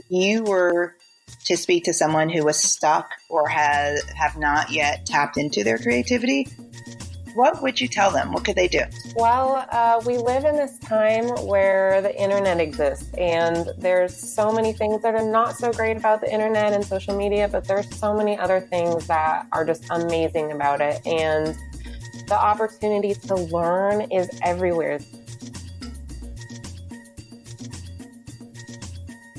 you were to speak to someone who was stuck or have not yet tapped into their creativity, what would you tell them? What could they do? Well, we live in this time where the internet exists, and there's so many things that are not so great about the internet and social media, but there's so many other things that are just amazing about it. And the opportunity to learn is everywhere.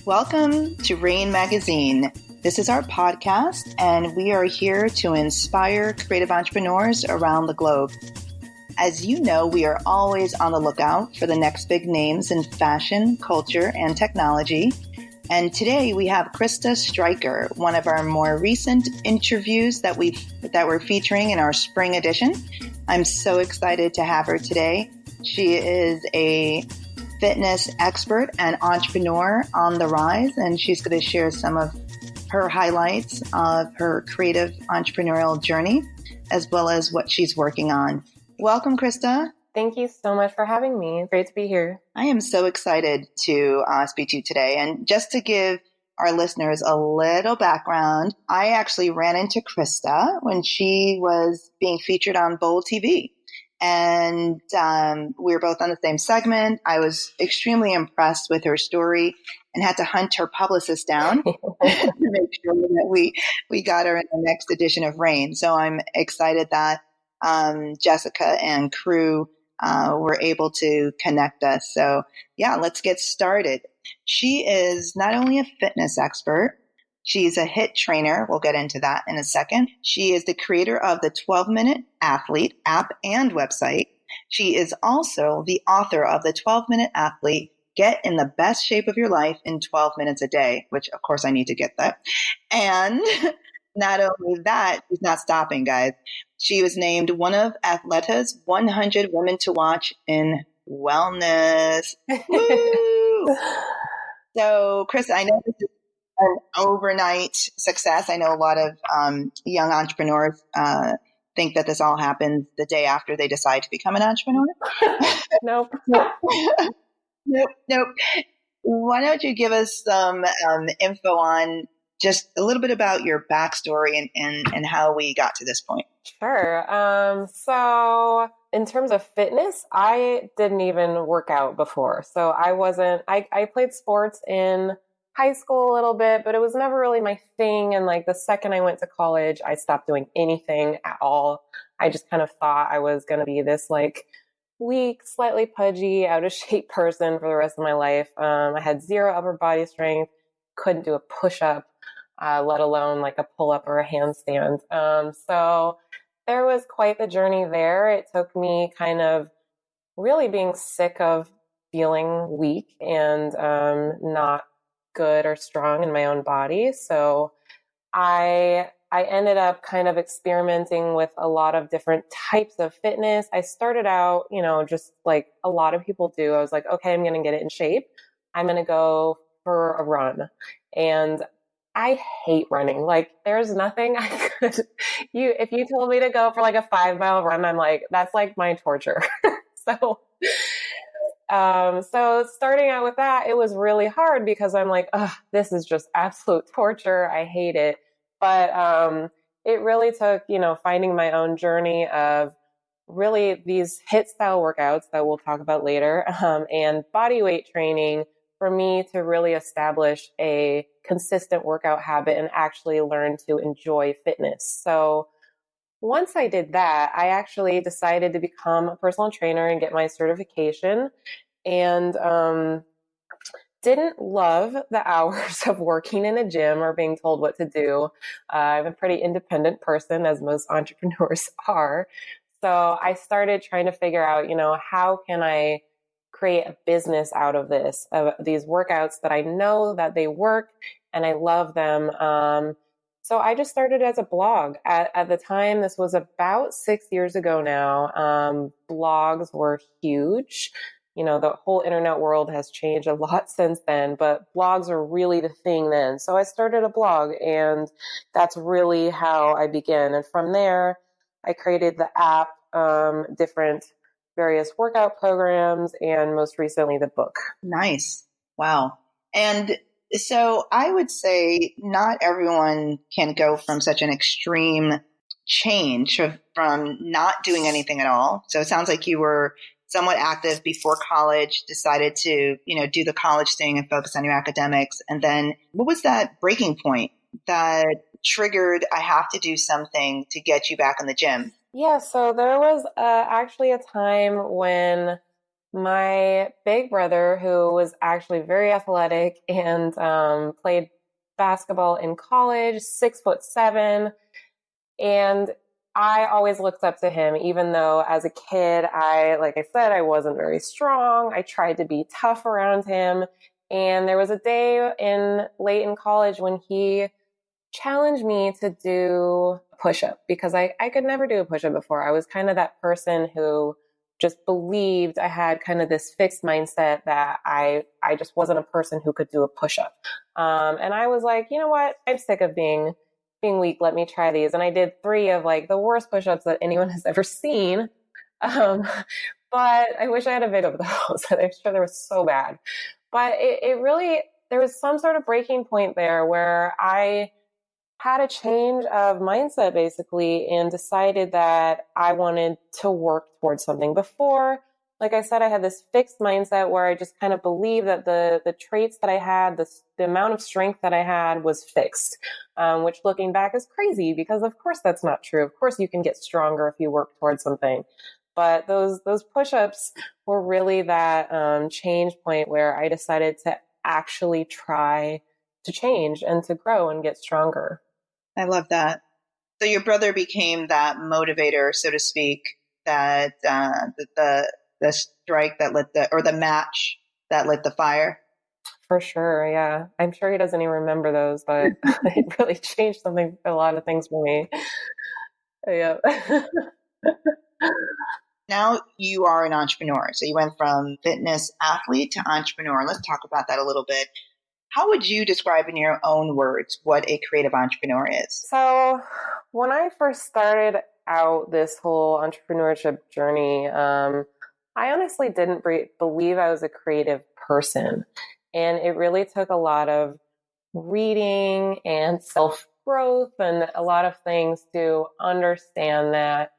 Welcome to Raine Magazine. This is our podcast, and we are here to inspire creative entrepreneurs around the globe. As you know, we are always on the lookout for the next big names in fashion, culture, and technology. And today we have Krista Stryker, one of our more recent interviews that we're featuring in our spring edition. I'm so excited to have her today. She is a fitness expert and entrepreneur on the rise, and she's going to share some of her highlights of her creative entrepreneurial journey, as well as what she's working on. Welcome, Krista. Thank you so much for having me. Great to be here. I am so excited to speak to you today. And just to give our listeners a little background, I actually ran into Krista when she was being featured on Bold TV. And we were both on the same segment. I was extremely impressed with her story and had to hunt her publicist down to make sure that we got her in the next edition of Raine. So I'm excited that Jessica and crew were able to connect us. So yeah, let's get started. She is not only a fitness expert, she's a HIIT trainer. We'll get into that in a second. She is the creator of the 12-Minute Athlete app and website. She is also the author of the 12-Minute Athlete, Get in the Best Shape of Your Life in 12 Minutes a Day, which of course I need to get that. And not only that, she's not stopping, guys. She was named one of Athleta's 100 Women to Watch in Wellness. Woo! So, Chris, I know this is an overnight success. I know a lot of young entrepreneurs think that this all happens the day after they decide to become an entrepreneur. Nope. Nope. Why don't you give us some info on just a little bit about your backstory and how we got to this point? Sure. So in terms of fitness, I didn't even work out before. So I played sports in high school a little bit, but it was never really my thing. And like the second I went to college, I stopped doing anything at all. I just kind of thought I was going to be this like weak, slightly pudgy, out of shape person for the rest of my life. I had zero upper body strength, couldn't do a push-up, let alone like a pull-up or a handstand. So there was quite the journey there. It took me kind of really being sick of feeling weak and not good or strong in my own body. So I ended up kind of experimenting with a lot of different types of fitness. I started out, just like a lot of people do. I was like, okay, I'm going to get it in shape. I'm going to go for a run. And I hate running. Like there's nothing I could, if you told me to go for like a 5-mile run, I'm like, that's like my torture. So starting out with that, it was really hard because I'm like, this is just absolute torture. I hate it. But it really took, finding my own journey of really these HIIT style workouts that we'll talk about later, and body weight training for me to really establish a consistent workout habit and actually learn to enjoy fitness. So once I did that, I actually decided to become a personal trainer and get my certification, and didn't love the hours of working in a gym or being told what to do. I'm a pretty independent person, as most entrepreneurs are. So I started trying to figure out, how can I create a business out of this, of these workouts that I know that they work and I love them. So I just started as a blog. At the time, this was about 6 years ago now. Blogs were huge. The whole internet world has changed a lot since then, but blogs are really the thing then. So I started a blog, and that's really how I began. And from there, I created the app, different various workout programs, and most recently the book. Nice. Wow. And So I would say not everyone can go from such an extreme change from not doing anything at all. So it sounds like you were somewhat active before college, decided to, do the college thing and focus on your academics. And then what was that breaking point that triggered, I have to do something to get you back in the gym? Yeah, so there was actually a time when my big brother, who was actually very athletic and played basketball in college, 6'7", and I always looked up to him, even though as a kid, like I said, I wasn't very strong. I tried to be tough around him. And there was a day late in college when he challenged me to do a push-up because I could never do a push-up before. I was kind of that person who just believed I had kind of this fixed mindset that I just wasn't a person who could do a push-up. And I was like, you know what? I'm sick of being weak. Let me try these. And I did 3 of like the worst push-ups that anyone has ever seen. But I wish I had a video of those. I'm sure they were so bad. But it really, there was some sort of breaking point there where I had a change of mindset basically and decided that I wanted to work towards something. Before, like I said, I had this fixed mindset where I just kind of believed that the traits that I had, the amount of strength that I had was fixed, which looking back is crazy because of course that's not true. Of course you can get stronger if you work towards something. But those push-ups were really that change point where I decided to actually try to change and to grow and get stronger. I love that. So your brother became that motivator, so to speak, that the strike that lit the match that lit the fire. For sure, yeah. I'm sure he doesn't even remember those, but it really changed a lot of things for me. Yeah. Now you are an entrepreneur. So you went from fitness athlete to entrepreneur. Let's talk about that a little bit. How would you describe in your own words what a creative entrepreneur is? So when I first started out this whole entrepreneurship journey, I honestly didn't believe I was a creative person. And it really took a lot of reading and self-growth and a lot of things to understand that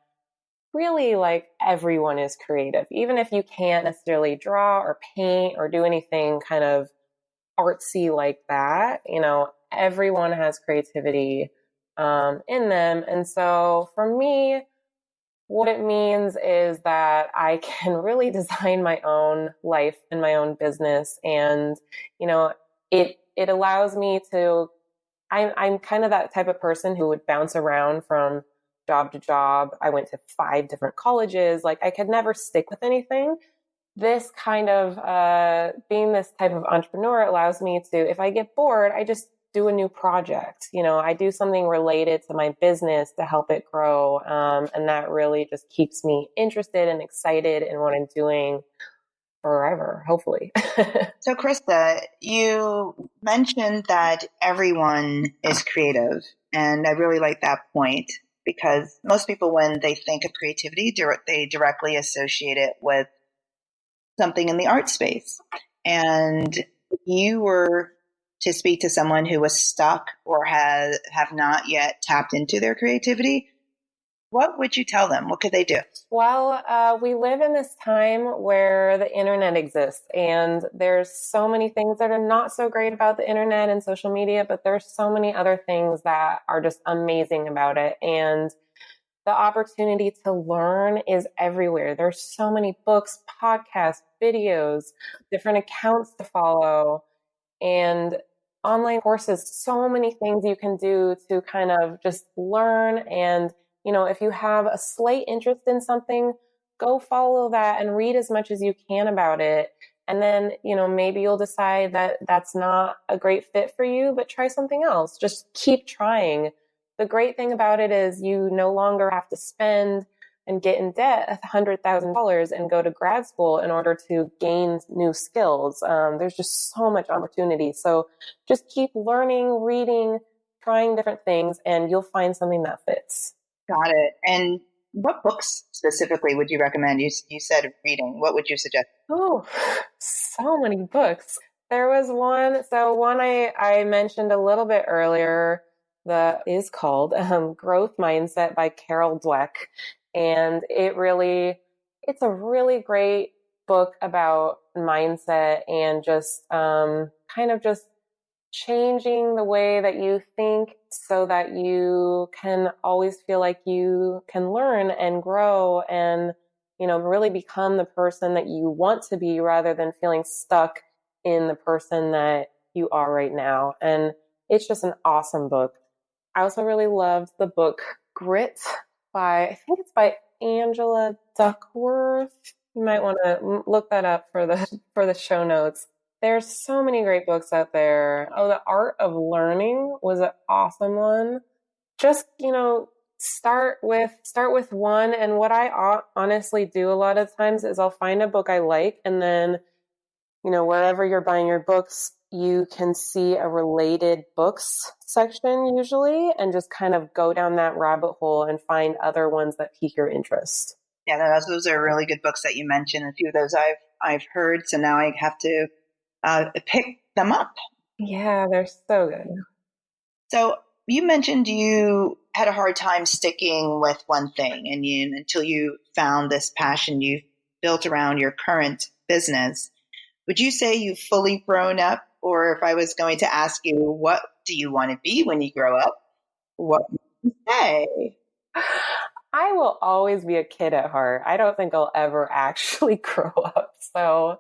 really like everyone is creative. Even if you can't necessarily draw or paint or do anything kind of artsy like that, everyone has creativity in them. And so for me, what it means is that I can really design my own life and my own business. And, it allows me to, I'm kind of that type of person who would bounce around from job to job. I went to 5 different colleges. Like I could never stick with anything. This kind of being this type of entrepreneur allows me to, if I get bored, I just do a new project. I do something related to my business to help it grow. And that really just keeps me interested and excited in what I'm doing forever, hopefully. So Krista, you mentioned that everyone is creative. And I really like that point because most people, when they think of creativity, they directly associate it with something in the art space. And you were to speak to someone who was stuck or have not yet tapped into their creativity, what would you tell them? What could they do? Well, we live in this time where the internet exists, and there's so many things that are not so great about the internet and social media, but there's so many other things that are just amazing about it. And the opportunity to learn is everywhere. There's so many books, podcasts, videos, different accounts to follow, and online courses, so many things you can do to kind of just learn. And, if you have a slight interest in something, go follow that and read as much as you can about it. And then, maybe you'll decide that that's not a great fit for you, but try something else. Just keep trying. The great thing about it is you no longer have to spend and get in debt $100,000 and go to grad school in order to gain new skills. There's just so much opportunity. So just keep learning, reading, trying different things, and you'll find something that fits. Got it. And what books specifically would you recommend? You said reading. What would you suggest? Oh, so many books. There was one. So one I mentioned a little bit earlier that is called Growth Mindset by Carol Dweck. And it's a really great book about mindset and just kind of just changing the way that you think so that you can always feel like you can learn and grow and, really become the person that you want to be rather than feeling stuck in the person that you are right now. And it's just an awesome book. I also really loved the book Grit I think it's by Angela Duckworth. You might want to look that up for the show notes. There's so many great books out there. Oh, The Art of Learning was an awesome one. Just, start with one. And what I honestly do a lot of times is I'll find a book I like, and then, wherever you're buying your books, you can see a related books section usually, and just kind of go down that rabbit hole and find other ones that pique your interest. Yeah, those are really good books that you mentioned. A few of those I've heard, so now I have to pick them up. Yeah, they're so good. So you mentioned you had a hard time sticking with one thing, and until you found this passion you built around your current business. Would you say you've fully grown up? Or if I was going to ask you, what do you want to be when you grow up? What would you say? I will always be a kid at heart. I don't think I'll ever actually grow up. So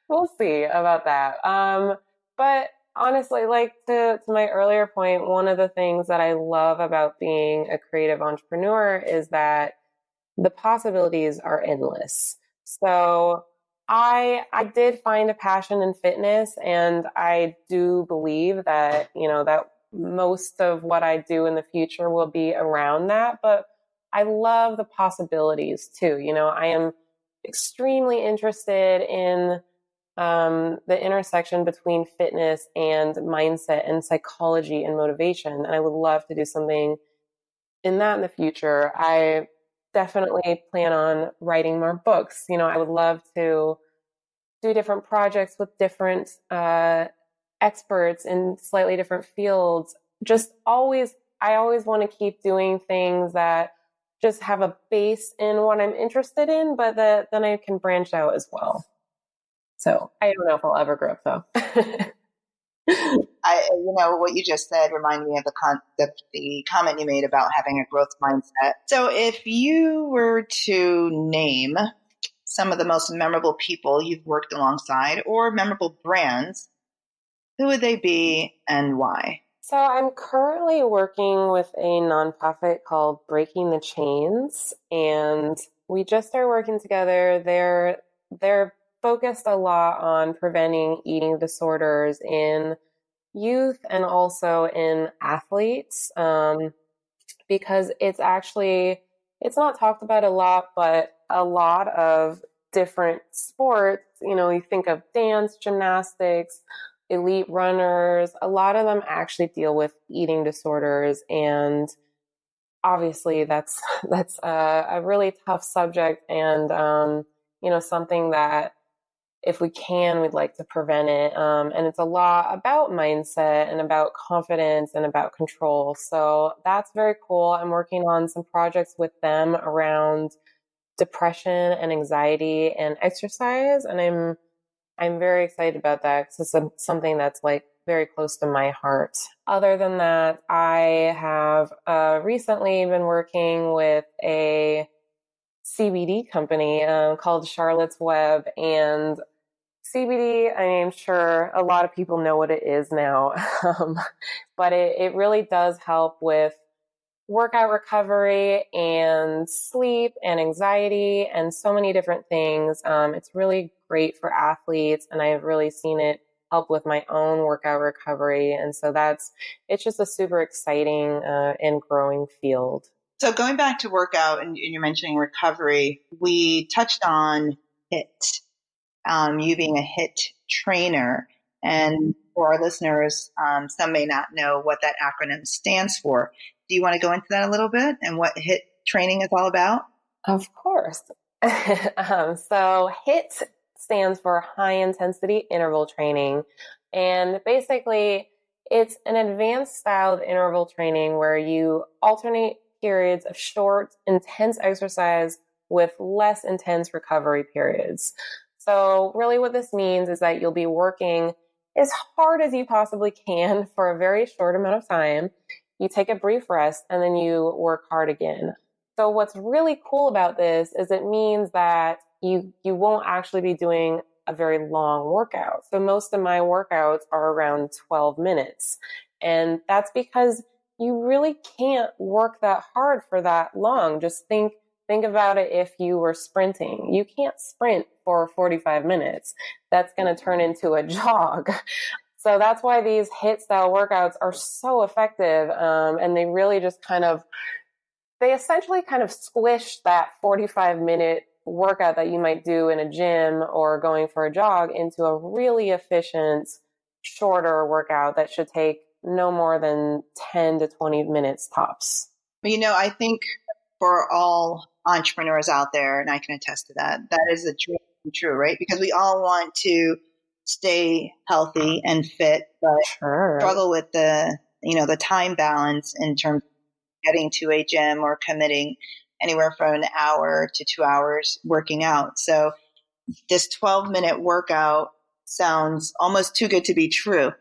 we'll see about that. But honestly, like to my earlier point, one of the things that I love about being a creative entrepreneur is that the possibilities are endless. So I did find a passion in fitness, and I do believe that, that most of what I do in the future will be around that. But I love the possibilities too. I am extremely interested in the intersection between fitness and mindset and psychology and motivation. And I would love to do something in that in the future. I definitely plan on writing more books. I would love to do different projects with different experts in slightly different fields. I always want to keep doing things that just have a base in what I'm interested in, but then I can branch out as well. So I don't know if I'll ever grow up though. What you just said reminded me of the comment you made about having a growth mindset. So if you were to name some of the most memorable people you've worked alongside or memorable brands, who would they be and why? So I'm currently working with a nonprofit called Breaking the Chains, and we just started working together. They're focused a lot on preventing eating disorders in youth and also in athletes, because it's not talked about a lot, but a lot of different sports, you think of dance, gymnastics, elite runners, a lot of them actually deal with eating disorders. And obviously that's a really tough subject, and, something that if we can, we'd like to prevent it. And it's a lot about mindset and about confidence and about control. So that's very cool. I'm working on some projects with them around depression and anxiety and exercise. And I'm very excited about that because it's something that's like very close to my heart. Other than that, I have recently been working with a CBD company called Charlotte's Web, and CBD, I'm sure a lot of people know what it is now, but it really does help with workout recovery and sleep and anxiety and so many different things. It's really great for athletes, and I've really seen it help with my own workout recovery. And so it's just a super exciting and growing field. So going back to workout, and you're mentioning recovery, we touched on HIIT. You being a HIIT trainer. And for our listeners, some may not know what that acronym stands for. Do you want to go into that a little bit and what HIIT training is all about? Of course. So HIIT stands for high intensity interval training. And basically, it's an advanced style of interval training where you alternate periods of short, intense exercise with less intense recovery periods. So really what this means is that you'll be working as hard as you possibly can for a very short amount of time. You take a brief rest and then you work hard again. So what's really cool about this is it means that you won't actually be doing a very long workout. So most of my workouts are around 12 minutes. And that's because you really can't work that hard for that long. Just think about it if you were sprinting. You can't sprint for 45 minutes. That's going to turn into a jog. So that's why these HIIT style workouts are so effective. And they really just they essentially kind of squish that 45-minute workout that you might do in a gym or going for a jog into a really efficient, shorter workout that should take no more than 10 to 20 minutes tops. I think for all entrepreneurs out there, and I can attest to that, that is a dream come true, right? Because we all want to stay healthy and fit, but struggle with the time balance in terms of getting to a gym or committing anywhere from an hour to 2 hours working out. So this 12-minute workout sounds almost too good to be true.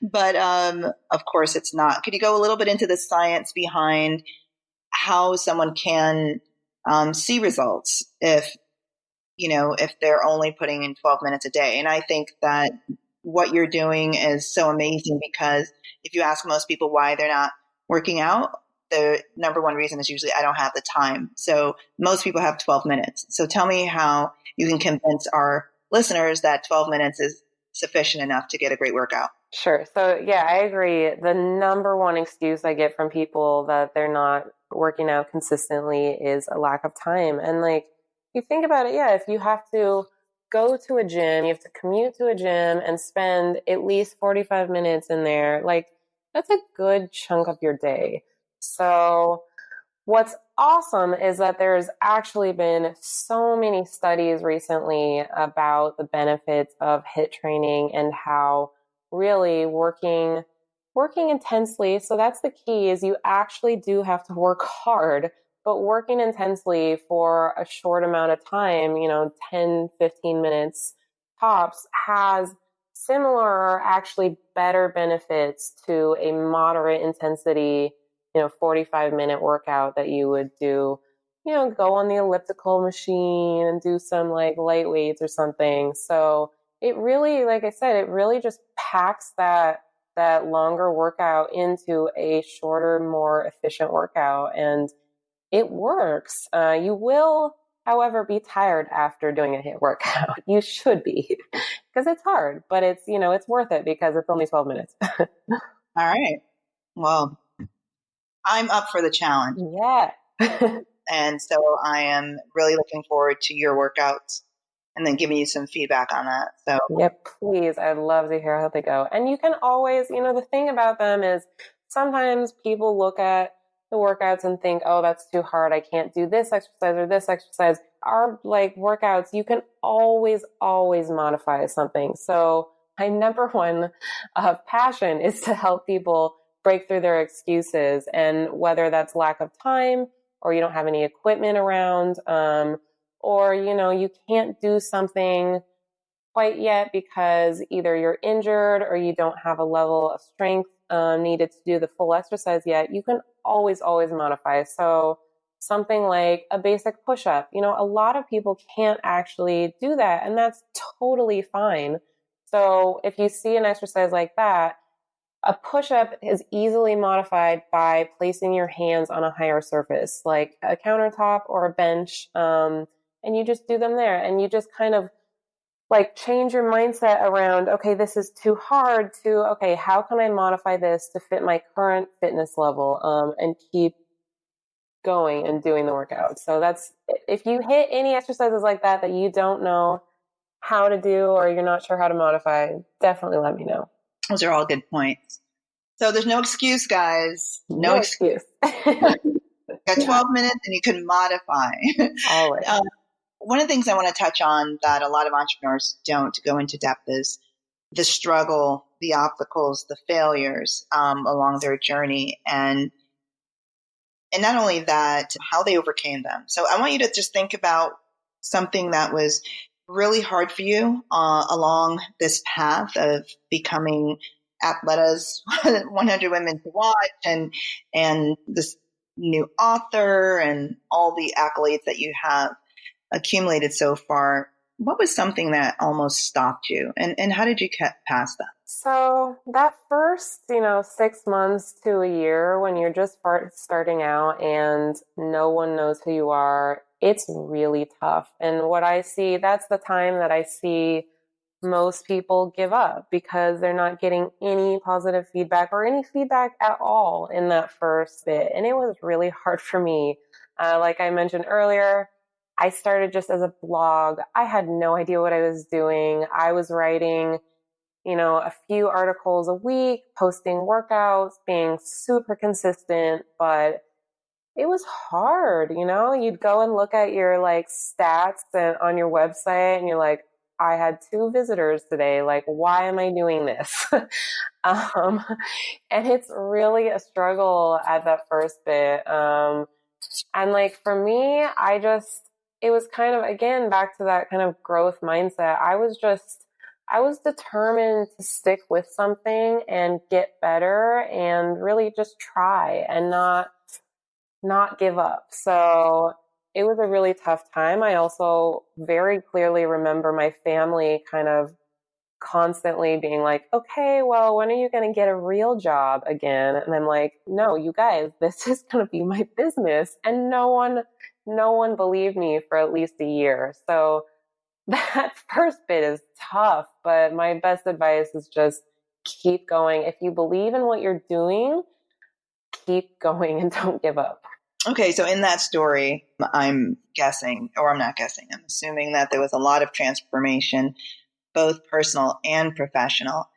But of course it's not. Could you go a little bit into the science behind how someone can see results if they're only putting in 12 minutes a day? And I think that what you're doing is so amazing, because if you ask most people why they're not working out, the number one reason is usually I don't have the time. So most people have 12 minutes. So tell me how you can convince our listeners that 12 minutes is sufficient enough to get a great workout. Sure. So yeah, I agree. The number one excuse I get from people that they're not working out consistently is a lack of time. And you think about it, if you have to go to a gym, you have to commute to a gym and spend at least 45 minutes in there, that's a good chunk of your day. So what's awesome is that there's actually been so many studies recently about the benefits of HIIT training and how really working intensely. So that's the key, is you actually do have to work hard, but working intensely for a short amount of time, 10, 15 minutes tops, has similar or actually better benefits to a moderate intensity 45-minute workout that you would do, go on the elliptical machine and do some light weights or something. So it really, like I said, it really just packs that longer workout into a shorter, more efficient workout. And it works. You will, however, be tired after doing a HIIT workout. You should be, because it's hard, but it's, it's worth it because it's only 12 minutes. All right. Well, I'm up for the challenge. Yeah. And so I am really looking forward to your workouts and then giving you some feedback on that. So yep, please. I'd love to hear how they go. And you can always, the thing about them is sometimes people look at the workouts and think, oh, that's too hard. I can't do this exercise or this exercise. Our workouts, you can always modify something. So my number one passion is to help people break through their excuses, and whether that's lack of time or you don't have any equipment around, or, you can't do something quite yet because either you're injured or you don't have a level of strength needed to do the full exercise yet, you can always modify. So something like a basic push-up, a lot of people can't actually do that, and that's totally fine. So if you see an exercise like that, a push-up is easily modified by placing your hands on a higher surface, like a countertop or a bench, and you just do them there, and you just kind of change your mindset around, okay, this is too hard, to, okay, how can I modify this to fit my current fitness level, and keep going and doing the workout. So that's, if you hit any exercises like that you don't know how to do or you're not sure how to modify, definitely let me know. Those are all good points. So there's no excuse, guys. No excuse. Got 12 minutes and you can modify. Always. one of the things I want to touch on that a lot of entrepreneurs don't go into depth is the struggle, the obstacles, the failures along their journey. And not only that, how they overcame them. So I want you to just think about something that was really hard for you along this path of becoming Athleta's 100 Women to Watch and this new author and all the accolades that you have accumulated so far. What was something that almost stopped you, and how did you get past that? So that first, 6 months to a year when you're just starting out and no one knows who you are, it's really tough. And what I see, that's the time that I see most people give up because they're not getting any positive feedback or any feedback at all in that first bit. And it was really hard for me. Like I mentioned earlier, I started just as a blog. I had no idea what I was doing. I was writing, a few articles a week, posting workouts, being super consistent, but it was hard. You'd go and look at your stats on your website and you're like, I had 2 visitors today. Like, why am I doing this? And it's really a struggle at that first bit. And for me, it was kind of, again, back to that kind of growth mindset. I was determined to stick with something and get better and really just try and not give up. So it was a really tough time. I also very clearly remember my family kind of constantly being like, okay, well, when are you going to get a real job again? And I'm like, no, you guys, this is going to be my business. And no one believed me for at least a year. So that first bit is tough, but my best advice is just keep going. If you believe in what you're doing, keep going and don't give up. Okay, so in that story, I'm guessing, or I'm not guessing, I'm assuming that there was a lot of transformation, both personal and professional.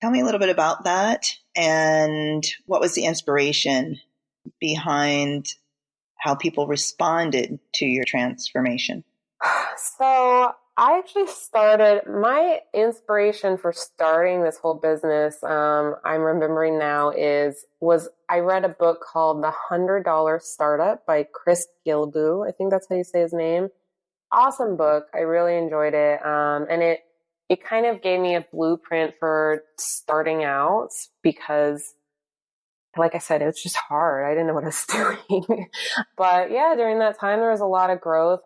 Tell me a little bit about that and what was the inspiration behind how people responded to your transformation? So I actually started my inspiration for starting this whole business. I'm remembering now was I read a book called The $100 Startup by Chris Gilboo. I think that's how you say his name. Awesome book. I really enjoyed it. And it kind of gave me a blueprint for starting out because, like I said, it was just hard. I didn't know what I was doing. But yeah, during that time, there was a lot of growth.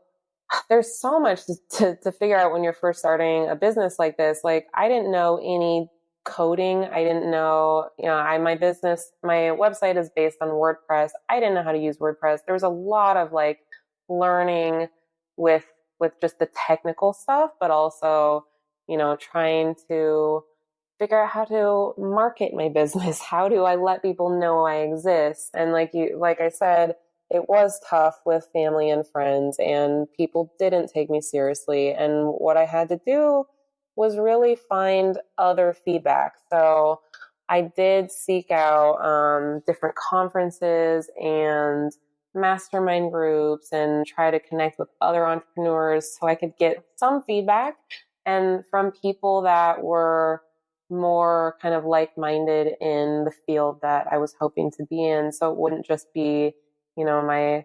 There's so much to figure out when you're first starting a business like this. Like, I didn't know any coding. I didn't know, my website is based on WordPress. I didn't know how to use WordPress. There was a lot of learning with just the technical stuff, but also, trying to figure out how to market my business. How do I let people know I exist? And like I said, it was tough with family and friends, and people didn't take me seriously. And what I had to do was really find other feedback. So I did seek out different conferences and mastermind groups and try to connect with other entrepreneurs so I could get some feedback and from people that were more kind of like-minded in the field that I was hoping to be in. So it wouldn't just be my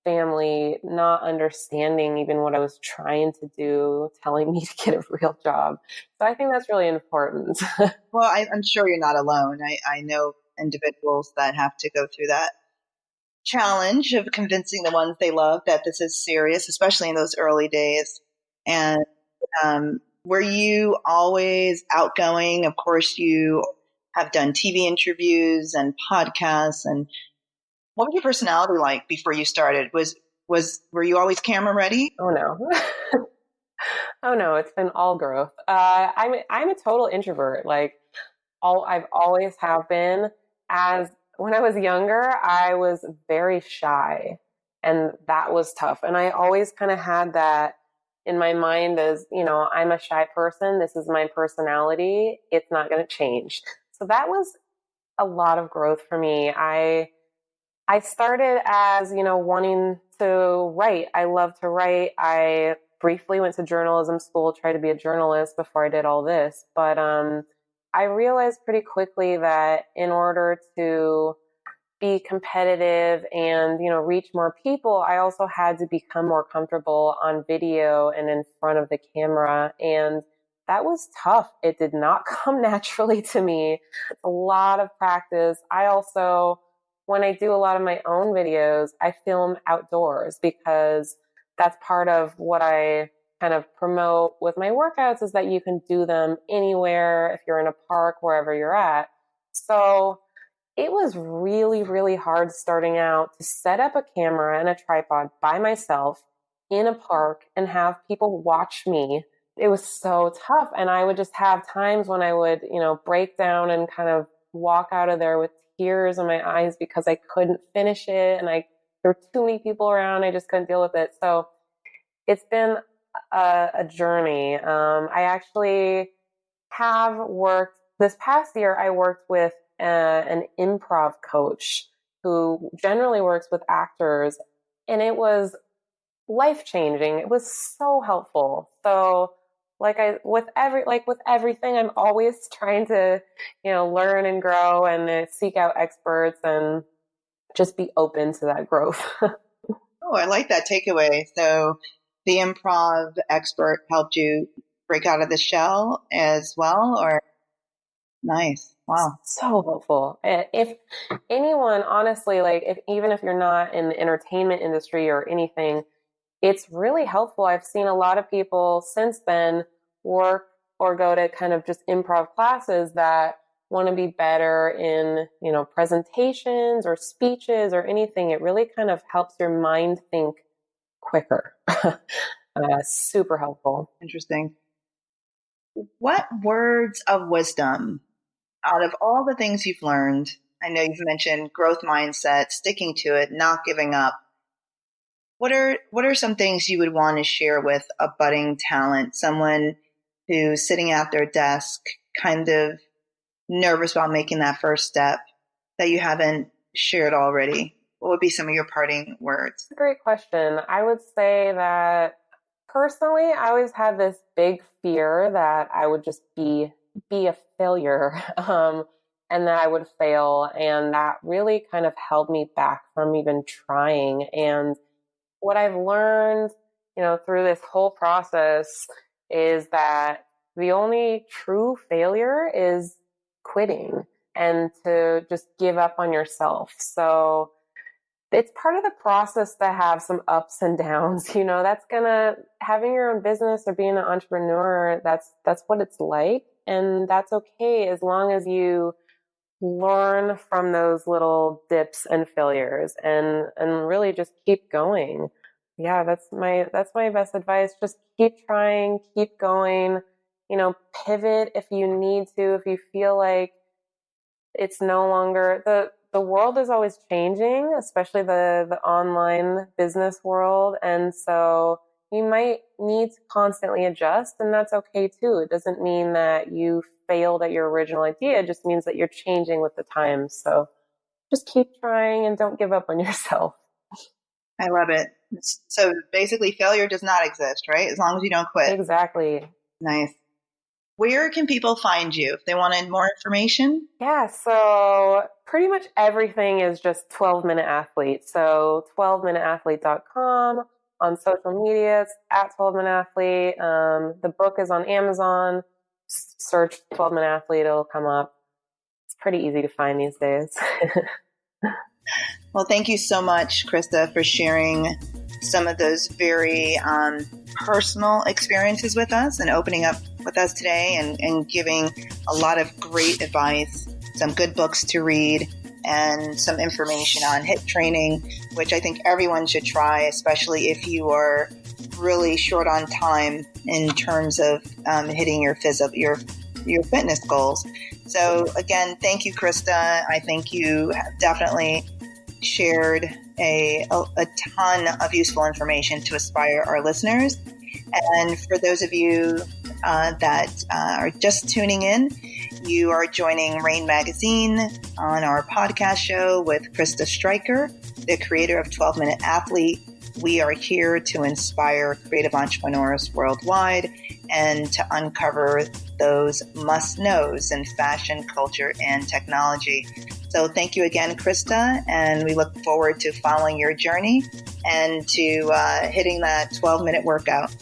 family not understanding even what I was trying to do, telling me to get a real job. So I think that's really important. Well, I'm sure you're not alone. I know individuals that have to go through that challenge of convincing the ones they love that this is serious, especially in those early days. And were you always outgoing? Of course, you have done TV interviews and podcasts. And what was your personality like before you started? Were you always camera ready? Oh no. Oh no, it's been all growth. I'm a total introvert. I've always have been. As when I was younger, I was very shy, and that was tough. And I always kind of had that in my mind as, I'm a shy person. This is my personality. It's not going to change. So that was a lot of growth for me. I started as, wanting to write. I love to write. I briefly went to journalism school, tried to be a journalist before I did all this. But I realized pretty quickly that in order to be competitive and, reach more people, I also had to become more comfortable on video and in front of the camera. And that was tough. It did not come naturally to me. It's a lot of practice. I also, when I do a lot of my own videos, I film outdoors because that's part of what I kind of promote with my workouts, is that you can do them anywhere, if you're in a park, wherever you're at. So it was really, really hard starting out to set up a camera and a tripod by myself in a park and have people watch me. It was so tough. And I would just have times when I would, break down and kind of walk out of there with tears in my eyes because I couldn't finish it. And there were too many people around. I just couldn't deal with it. So it's been a journey. I actually have worked, this past year, I worked with an improv coach who generally works with actors, and it was life-changing. It was so helpful. So with everything, I'm always trying to, learn and grow and seek out experts and just be open to that growth. Oh, I like that takeaway. So the improv expert helped you break out of the shell as well, or? Nice. Wow. So helpful. If anyone, honestly, even if you're not in the entertainment industry or anything, it's really helpful. I've seen a lot of people since then work or go to kind of just improv classes that want to be better in, presentations or speeches or anything. It really kind of helps your mind think quicker. Super helpful. Interesting. What words of wisdom, out of all the things you've learned, I know you've mentioned growth mindset, sticking to it, not giving up. What are some things you would want to share with a budding talent, someone who's sitting at their desk, kind of nervous about making that first step that you haven't shared already? What would be some of your parting words? Great question. I would say that personally, I always had this big fear that I would just be a failure, and that I would fail. And that really kind of held me back from even trying. And what I've learned, through this whole process is that the only true failure is quitting and to just give up on yourself. So it's part of the process to have some ups and downs. Having your own business or being an entrepreneur, that's what it's like. And that's okay as long as you learn from those little dips and failures and really just keep going. Yeah, that's my best advice. Just keep trying, keep going, pivot if you need to, if you feel like it's no longer the world is always changing, especially the online business world. And so you might need to constantly adjust, and that's okay too. It doesn't mean that you failed at your original idea. It just means that you're changing with the times. So just keep trying and don't give up on yourself. I love it. So basically failure does not exist, right? As long as you don't quit. Exactly. Nice. Where can people find you if they wanted more information? Yeah, so pretty much everything is just 12-Minute Athlete. So 12minuteathlete.com. On social media, it's at 12-Minute Athlete. The book is on Amazon. Just search 12-Minute Athlete, it'll come up. It's pretty easy to find these days. Well, thank you so much, Krista, for sharing some of those very personal experiences with us and opening up with us today and giving a lot of great advice, some good books to read, and some information on HIIT training, which I think everyone should try, especially if you are really short on time in terms of hitting your fitness goals. So again, thank you, Krista. I think you have definitely shared a ton of useful information to inspire our listeners. And for those of you that are just tuning in, You are joining Raine Magazine on our podcast show with Krista Stryker, the creator of 12-Minute Athlete. We are here to inspire creative entrepreneurs worldwide and to uncover those must-knows in fashion, culture, and technology. So thank you again, Krista, and we look forward to following your journey and to hitting that 12-minute workout.